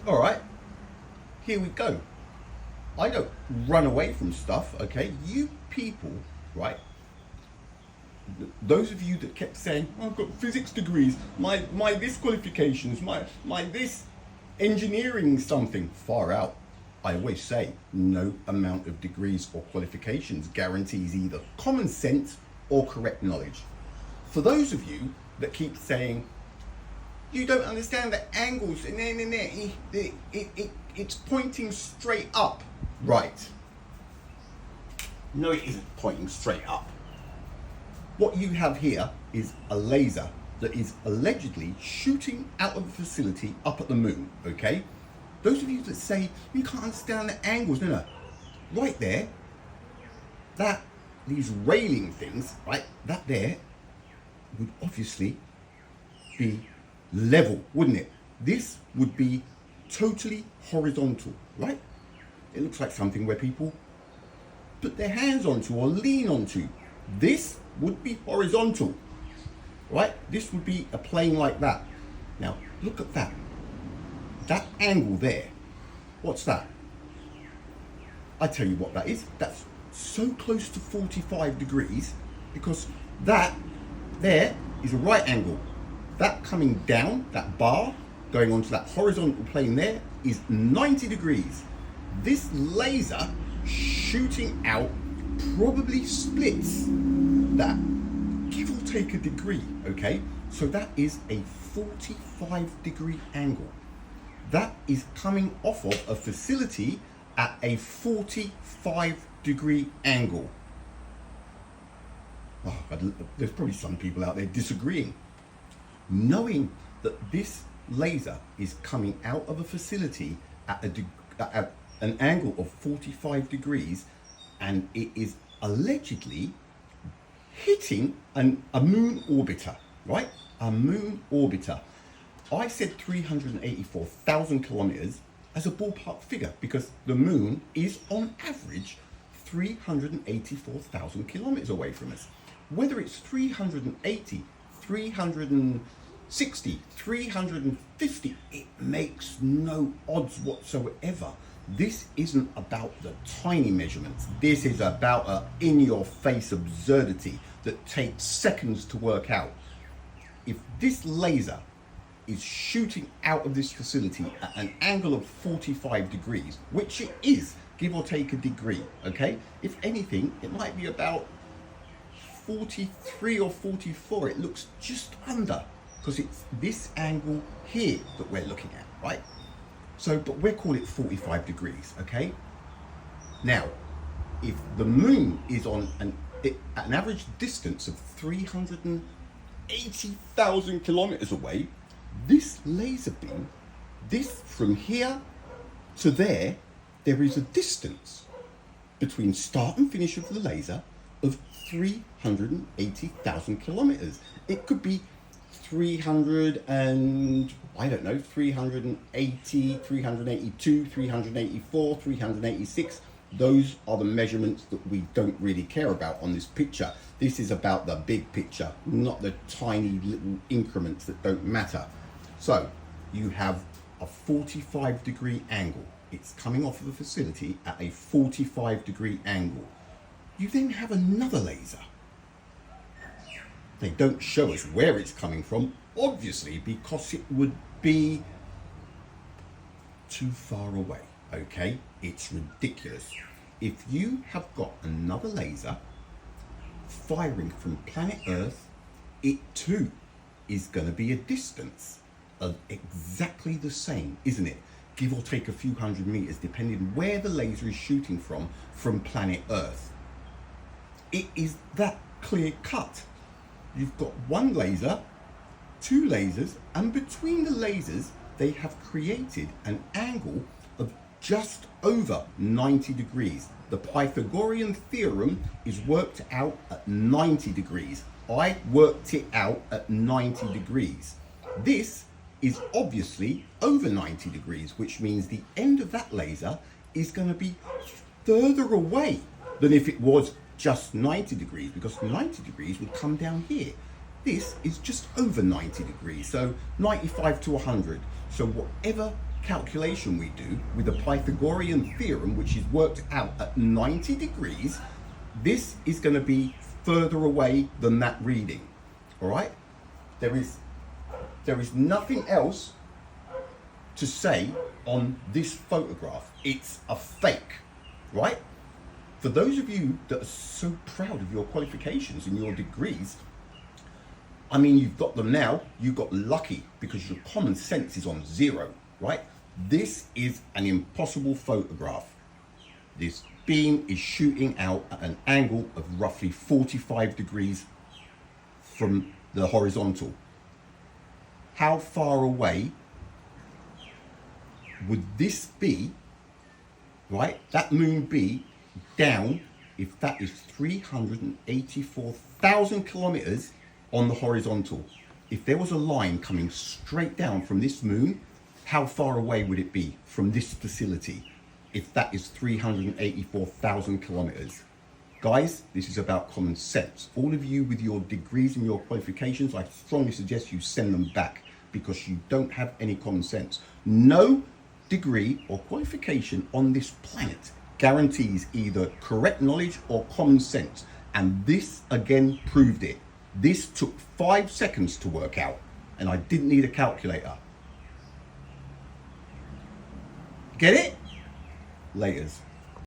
All right, here we go. I don't run away from stuff, okay? You people, right? Those of you that kept saying, oh, I've got physics degrees, my this qualifications, my this engineering something, far out. I always say no amount of degrees or qualifications guarantees either common sense or correct knowledge. For those of you that keep saying, you don't understand the angles, it's pointing straight up. Right. No, it isn't pointing straight up. What you have here is a laser that is allegedly shooting out of a facility up at the moon, okay? Those of you that say, you can't understand the angles, no. Right there, these railing things, right, that there would obviously be level, wouldn't it? This would be totally horizontal, right? It looks like something where people put their hands onto or lean onto. This would be horizontal, right? This would be a plane like that. Now, look at that. That angle there. What's that? I tell you what that is. That's so close to 45 degrees because that there is a right angle. That coming down, that bar, going onto that horizontal plane there is 90 degrees. This laser shooting out probably splits that, give or take a degree, okay? So that is a 45 degree angle. That is coming off of a facility at a 45 degree angle. Oh, there's probably some people out there disagreeing. Knowing that this laser is coming out of a facility at an angle of 45 degrees and it is allegedly hitting a moon orbiter, right? A moon orbiter. I said 384,000 kilometers as a ballpark figure because the moon is on average 384,000 kilometers away from us. Whether it's 380, 360, 350, it makes no odds whatsoever. This isn't about the tiny measurements. This is about an in-your-face absurdity that takes seconds to work out. If this laser is shooting out of this facility at an angle of 45 degrees, which it is, give or take a degree, okay? If anything, it might be about 43 or 44. It looks just under, because it's this angle here that we're looking at, right? So, but we'll call it 45 degrees, okay? Now, if the moon is on at an average distance of 380,000 kilometers away, this laser beam, this from here to there is a distance between start and finish of the laser of 380,000 kilometers. It could be 380, 382, 384, 386. Those are the measurements that we don't really care about on this picture. This is about the big picture, not the tiny little increments that don't matter. So you have a 45 degree angle. It's coming off of the facility at a 45 degree angle. You then have another laser. They don't show us where it's coming from, obviously, because it would be too far away, okay? It's ridiculous. If you have got another laser firing from planet Earth, it too is going to be a distance of exactly the same, isn't it? Give or take a few hundred meters, depending where the laser is shooting from planet Earth. It is that clear cut. You've got one laser, two lasers, and between the lasers, they have created an angle of just over 90 degrees. The Pythagorean theorem is worked out at 90 degrees. I worked it out at 90 degrees. This is obviously over 90 degrees, which means the end of that laser is going to be further away than if it was just 90 degrees, because 90 degrees would come down here. This is just over 90 degrees, so 95 to 100. So whatever calculation we do with the Pythagorean theorem, which is worked out at 90 degrees, this is going to be further away than that reading. All right? There is nothing else to say on this photograph. It's a fake, right? For those of you that are so proud of your qualifications and your degrees, I mean, you've got them now. You got lucky because your common sense is on zero, right? This is an impossible photograph. This beam is shooting out at an angle of roughly 45 degrees from the horizontal. How far away would this be, right? That moon be down if that is 384,000 kilometers on the horizontal. If there was a line coming straight down from this moon, how far away would it be from this facility if that is 384,000 kilometers? Guys, this is about common sense. All of you with your degrees and your qualifications, I strongly suggest you send them back because you don't have any common sense. No degree or qualification on this planet guarantees either correct knowledge or common sense. And this again proved it. This took 5 seconds to work out and I didn't need a calculator. Get it? Laters.